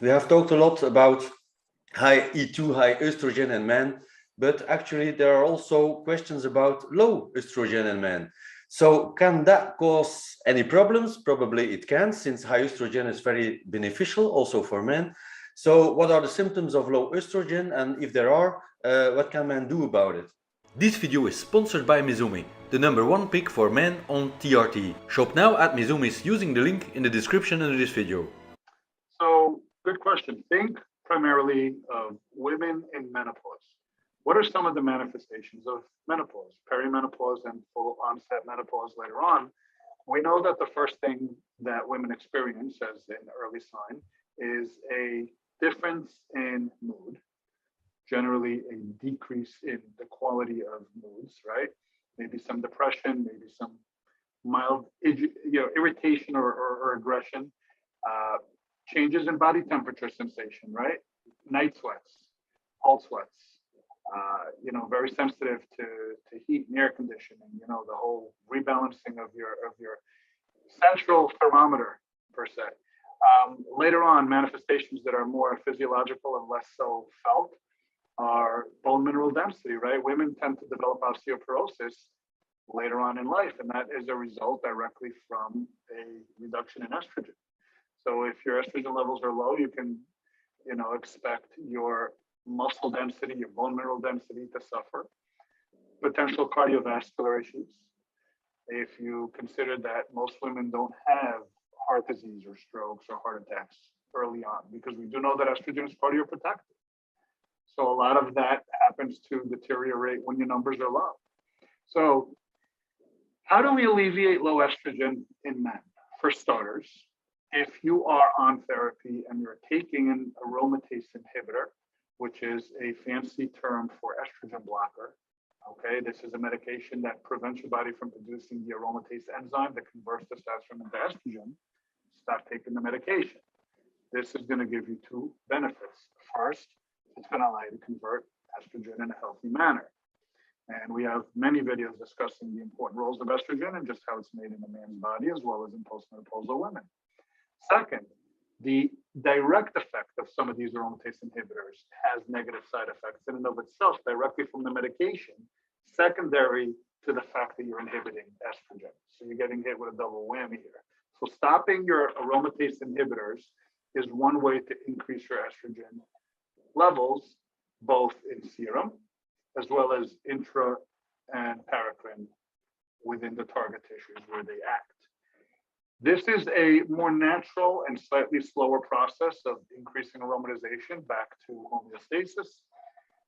We have talked a lot about high E2, high estrogen in men, but actually there are also questions about low estrogen in men. So can that cause any problems? Probably it can, since high estrogen is very beneficial also for men. So what are the symptoms of low estrogen, and if there are, what can men do about it? This video is sponsored by Mizumi, the #1 pick for men on TRT. Shop now at Mizumi's using the link in the description under this video. So, good question. Think primarily of women in menopause. What are some of the manifestations of menopause, perimenopause, and full onset menopause later on? We know that the first thing that women experience as an early sign is a difference in mood, generally a decrease in the quality of moods, right? Maybe some depression, maybe some mild irritation or aggression, changes in body temperature sensation, right? Night sweats, cold sweats, very sensitive to heat and air conditioning, the whole rebalancing of your central thermometer per se. Later on, manifestations that are more physiological and less so felt are bone mineral density, right? Women tend to develop osteoporosis later on in life, and that is a result directly from a reduction in estrogen. So if your estrogen levels are low, you can, expect your muscle density, your bone mineral density to suffer, potential cardiovascular issues. If you consider that most women don't have heart disease or strokes or heart attacks early on, because we do know that estrogen is cardioprotective. So a lot of that happens to deteriorate when your numbers are low. So how do we alleviate low estrogen in men? For starters, if you are on therapy and you're taking an aromatase inhibitor, which is a fancy term for estrogen blocker, okay, this is a medication that prevents your body from producing the aromatase enzyme that converts testosterone into estrogen, stop taking the medication. This is going to give you two benefits. First, it's going to allow you to convert estrogen in a healthy manner. And we have many videos discussing the important roles of estrogen and just how it's made in a man's body as well as in postmenopausal women. Second, the direct effect of some of these aromatase inhibitors has negative side effects in and of itself directly from the medication, secondary to the fact that you're inhibiting estrogen. So you're getting hit with a double whammy here. So stopping your aromatase inhibitors is one way to increase your estrogen levels, both in serum as well as intra and paracrine within the target tissues where they act. This is a more natural and slightly slower process of increasing aromatization back to homeostasis.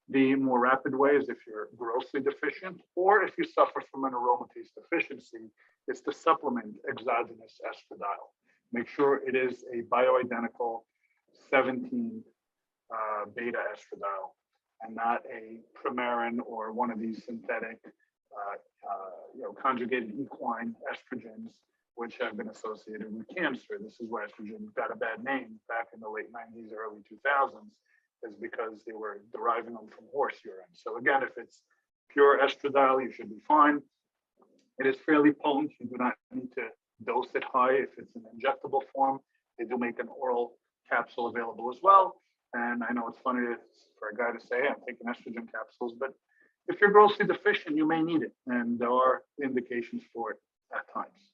The more rapid way is if you're grossly deficient, or if you suffer from an aromatase deficiency, is to supplement exogenous estradiol. Make sure it is a bioidentical 17 beta estradiol and not a Premarin or one of these synthetic conjugated equine estrogens, which have been associated with cancer. This is why estrogen got a bad name back in the late 90s, early 2000s, is because they were deriving them from horse urine. So again, if it's pure estradiol, you should be fine. It is fairly potent. You do not need to dose it high if it's an injectable form. They do make an oral capsule available as well. And I know it's funny for a guy to say, I'm taking estrogen capsules, but if you're grossly deficient, you may need it. And there are indications for it at times.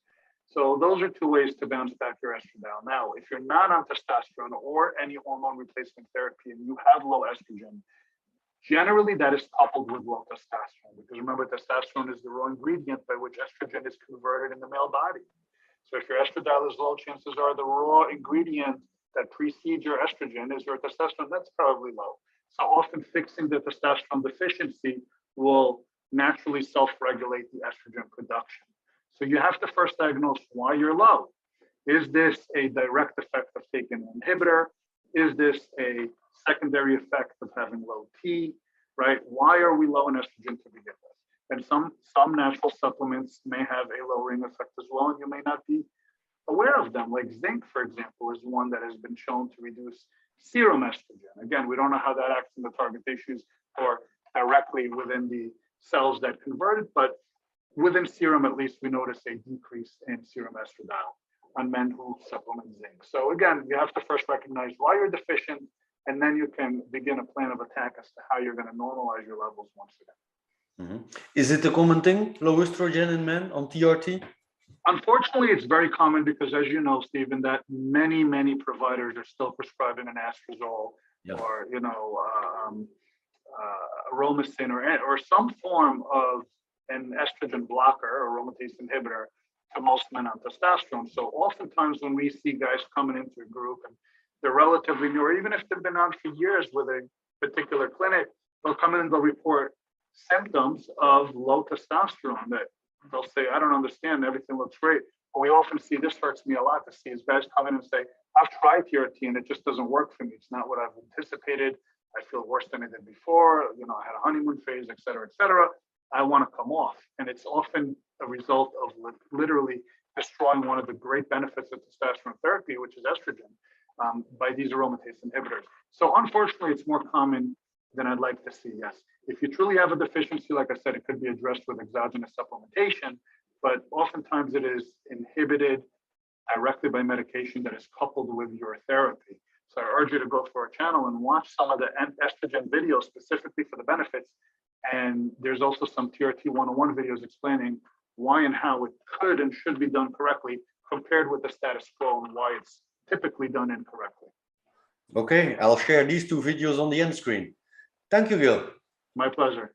So those are two ways to bounce back your estradiol. Now, if you're not on testosterone or any hormone replacement therapy and you have low estrogen, generally that is coupled with low testosterone, because remember, testosterone is the raw ingredient by which estrogen is converted in the male body. So if your estradiol is low, chances are the raw ingredient that precedes your estrogen is your testosterone. That's probably low. So often fixing the testosterone deficiency will naturally self-regulate the estrogen production. So you have to first diagnose why you're low. Is this a direct effect of taking an inhibitor? Is this a secondary effect of having low T, right? Why are we low in estrogen to begin with? And some natural supplements may have a lowering effect as well, and you may not be aware of them. Like zinc, for example, is one that has been shown to reduce serum estrogen. Again, we don't know how that acts in the target tissues or directly within the cells that convert it, but within serum, at least, we notice a decrease in serum estradiol. on men who supplement zinc. So again, you have to first recognize why you're deficient, and then you can begin a plan of attack as to how you're going to normalize your levels once again. Is it a common thing, low estrogen in men on TRT? Unfortunately, it's very common because, as you know, Stephen, that many providers are still prescribing an Astrozole or Aromasin or some form of an estrogen blocker or aromatase inhibitor to most men on testosterone. So oftentimes when we see guys coming into a group and they're relatively new, or even if they've been on for years with a particular clinic, they'll come in and they'll report symptoms of low testosterone that they'll say, I don't understand, everything looks great. But we often see, this hurts me a lot to see, is guys come in and say, I've tried TRT and it just doesn't work for me. It's not what I've anticipated. I feel worse than I did before. I had a honeymoon phase, et cetera, et cetera. I want to come off. And it's often a result of literally destroying one of the great benefits of testosterone therapy, which is estrogen, by these aromatase inhibitors. So unfortunately, it's more common than I'd like to see, yes. If you truly have a deficiency, like I said, it could be addressed with exogenous supplementation, but oftentimes it is inhibited directly by medication that is coupled with your therapy. So I urge you to go through our channel and watch some of the estrogen videos specifically for the benefits. And there's also some TRT 101 videos explaining why and how it could and should be done correctly compared with the status quo and why it's typically done incorrectly. Okay, I'll share these two videos on the end screen. Thank you, Gil. My pleasure.